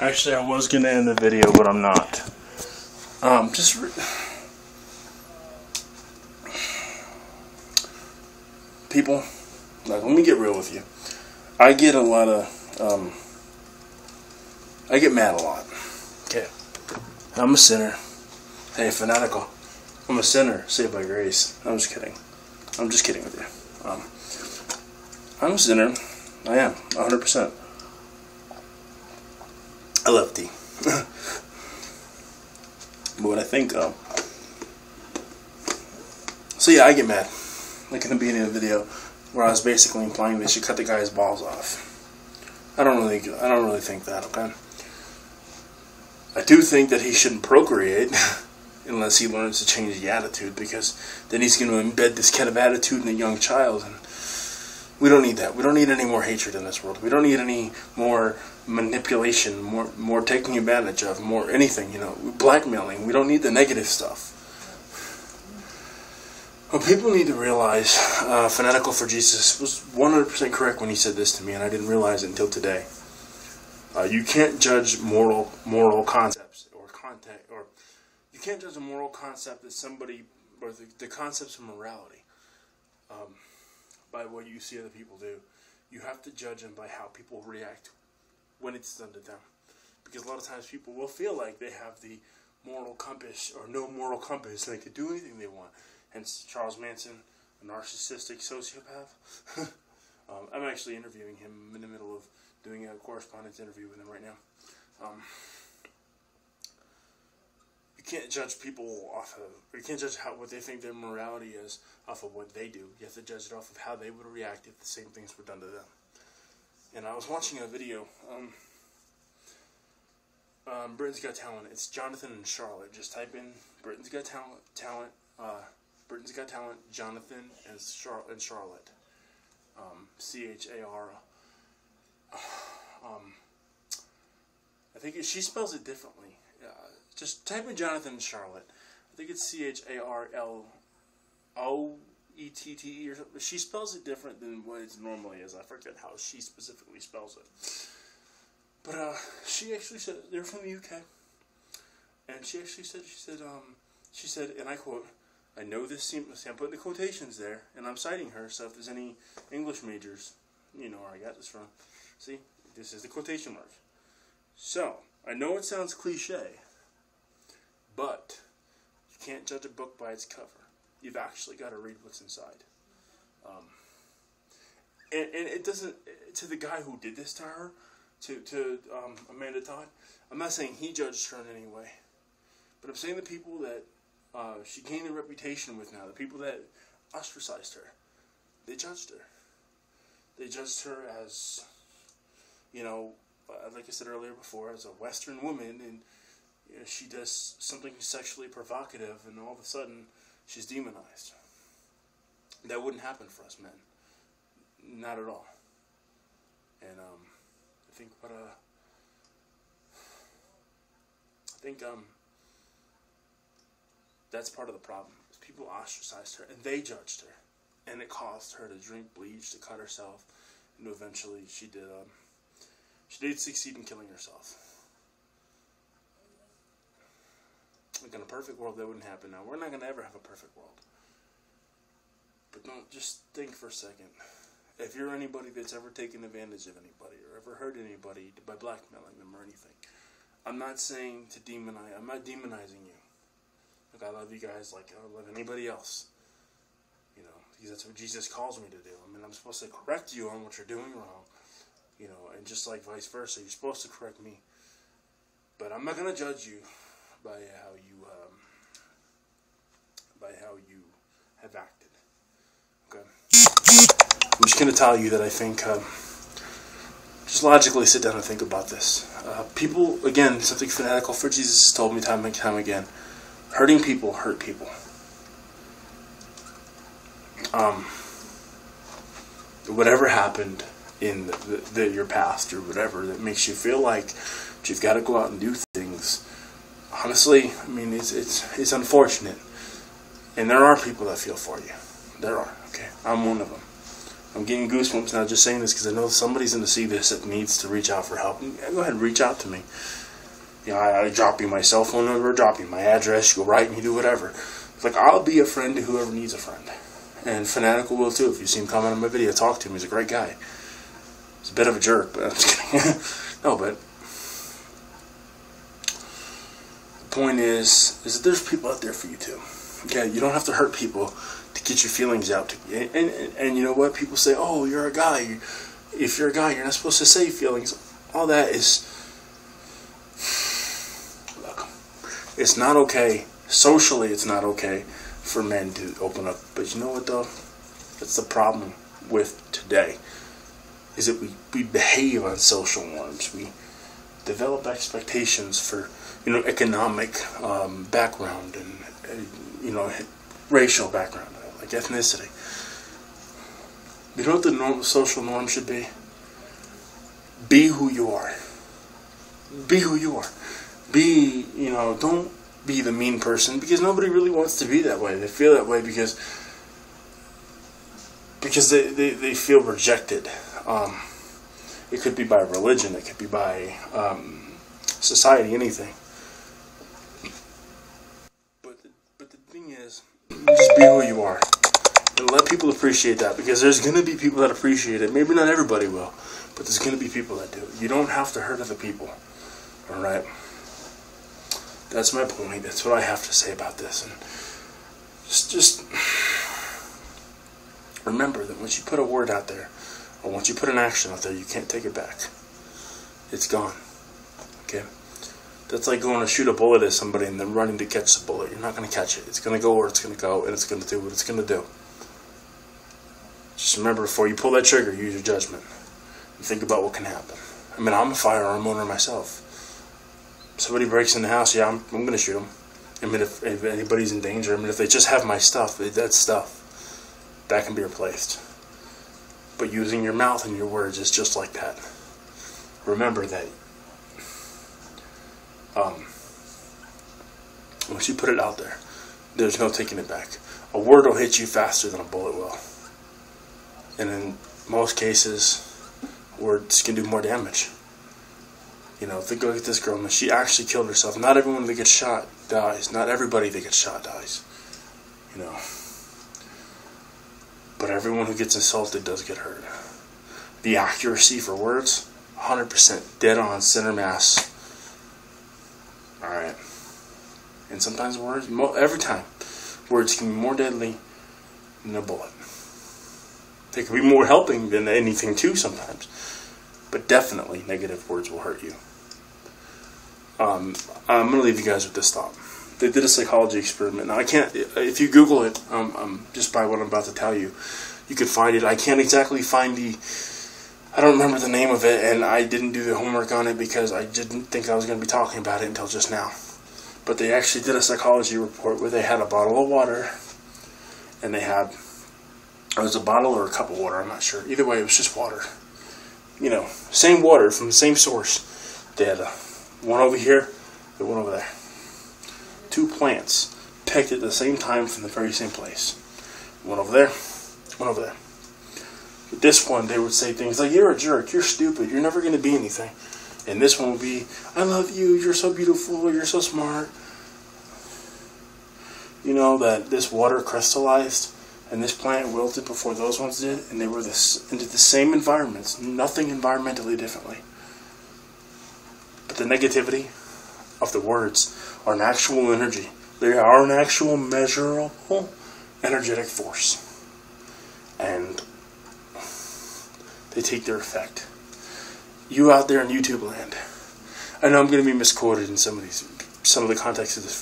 Actually, I was going to end the video, but I'm not. People, like, let me get real with you. I get a lot of, I get mad a lot. Okay. I'm a sinner. Hey, fanatical. I'm a sinner, saved by grace. I'm just kidding. I'm just kidding with you. I'm a sinner. I am, 100%. I love tea. But what I think, so yeah, I get mad. Like in the beginning of the video, where I was basically implying they should cut the guy's balls off. I don't really think that. Okay. I do think that he shouldn't procreate unless he learns to change the attitude, because then he's going to embed this kind of attitude in a young child, and we don't need that. We don't need any more hatred in this world. We don't need any more manipulation, more taking advantage of, more anything, blackmailing. We don't need the negative stuff. What people need to realize, Fanatical for Jesus was 100% correct when he said this to me, and I didn't realize it until today. You can't judge moral concepts or content, or you can't judge a moral concept that somebody, or the concepts of morality, by what you see other people do. You have to judge them by how people react when it's done to them. Because a lot of times people will feel like they have the moral compass, or no moral compass, and they can do anything they want. Hence Charles Manson, a narcissistic sociopath. I'm actually interviewing him. I'm in the middle of doing a correspondence interview with him right now. You can't judge people off of, or you can't judge what they think their morality is off of what they do. You have to judge it off of how they would react if the same things were done to them. And I was watching a video, Britain's Got Talent. It's Jonathan and Charlotte. Just type in Britain's Got Talent, Britain's Got Talent, Jonathan and Charlotte. C-H-A-R. I think she spells it differently. Just type in Jonathan and Charlotte. I think it's C-H-A-R-L-O-E-T-T-E or something. She spells it different than what it normally is. I forget how she specifically spells it. But she actually said, they're from the UK. And she actually said, she said, and I quote, I know this seems, I'm putting the quotations there, and I'm citing her, so if there's any English majors, you know where I got this from. See, this is the quotation mark. So, I know it sounds cliche, but you can't judge a book by its cover. You've actually got to read what's inside. And it doesn't, to the guy who did this to her, to Amanda Todd, I'm not saying he judged her in any way, but I'm saying the people that she gained a reputation with now, the people that ostracized her, they judged her. They judged her as, like I said earlier before, as a Western woman, and she does something sexually provocative, and all of a sudden, she's demonized. That wouldn't happen for us men. Not at all. And, I think that's part of the problem. People ostracized her, and they judged her, and it caused her to drink bleach, to cut herself, and eventually she did succeed in killing herself. Like in a perfect world, that wouldn't happen. Now, we're not going to ever have a perfect world. But don't just think for a second. If you're anybody that's ever taken advantage of anybody, or ever hurt anybody by blackmailing them or anything, I'm not saying to demonize, I'm not demonizing you. Like, I love you guys like I love anybody else. Because that's what Jesus calls me to do. I mean, I'm supposed to correct you on what you're doing wrong. And just like vice versa, you're supposed to correct me. But I'm not going to judge you by how you have acted. Okay? I'm just going to tell you that I think, just logically sit down and think about this. People, again, something Fanatical for Jesus has told me time and time again, hurting people hurt people. Whatever happened in your past or whatever that makes you feel like you've got to go out and do things, honestly, I mean, it's unfortunate. And there are people that feel for you. There are, okay? I'm one of them. I'm getting goosebumps now just saying this because I know somebody's going to see this that needs to reach out for help. Go ahead and reach out to me. You know, I drop you my cell phone number, drop you my address, you go right and you do whatever. It's like, I'll be a friend to whoever needs a friend. And Fanatical will too. If you see him comment on my video, talk to him. He's a great guy. He's a bit of a jerk, but I'm just kidding. No, but the point is that there's people out there for you too. Okay, you don't have to hurt people to get your feelings out. And you know what? People say, oh, you're a guy. If you're a guy, you're not supposed to say feelings. All that is... Look, it's not okay. Socially, it's not okay for men to open up. But you know what, though? That's the problem with today. Is that we behave on social norms. We develop expectations for, economic background and, racial background, like ethnicity. You know what the social norm should be? Be who you are. Be who you are. Don't be the mean person, because nobody really wants to be that way. They feel that way because they feel rejected. It could be by religion, it could be by society, anything. But the thing is, just be who you are. And let people appreciate that, because there's going to be people that appreciate it. Maybe not everybody will, but there's going to be people that do. You don't have to hurt other people. Alright? That's my point. That's what I have to say about this. And just remember that once you put a word out there, or once you put an action out there, you can't take it back. It's gone. Okay? That's like going to shoot a bullet at somebody and then running to catch the bullet. You're not going to catch it. It's going to go where it's going to go, and it's going to do what it's going to do. Just remember, before you pull that trigger, use your judgment. And think about what can happen. I mean, I'm a firearm owner myself. Somebody breaks in the house, yeah, I'm going to shoot them. I mean, if anybody's in danger, if they just have my stuff, that's stuff. That can be replaced. But using your mouth and your words is just like that. Remember that once you put it out there, there's no taking it back. A word will hit you faster than a bullet will. And in most cases, words can do more damage. Think of this girl. She actually killed herself. Not everyone that gets shot dies. Not everybody that gets shot dies. But everyone who gets insulted does get hurt. The accuracy for words, 100% dead on, center mass. Alright. And sometimes words, every time, words can be more deadly than a bullet. They can be more helping than anything too sometimes. But definitely, negative words will hurt you. I'm going to leave you guys with this thought. They did a psychology experiment. Now, I can't, if you Google it, just by what I'm about to tell you, you can find it. I can't exactly find I don't remember the name of it, and I didn't do the homework on it because I didn't think I was going to be talking about it until just now. But they actually did a psychology report where they had a bottle of water, and it was a bottle or a cup of water, I'm not sure. Either way, it was just water. Same water from the same source. They had one over here and one over there. 2 plants picked at the same time from the very same place. One over there, one over there. With this one, they would say things like, you're a jerk, you're stupid, you're never going to be anything. And this one would be, I love you, you're so beautiful, you're so smart. That this water crystallized and this plant wilted before those ones did, and they were into the same environments, nothing environmentally differently. But the negativity of the words are an actual energy. They are an actual measurable energetic force. And they take their effect. You out there in YouTube land, I know I'm going to be misquoted in some of the context of this video.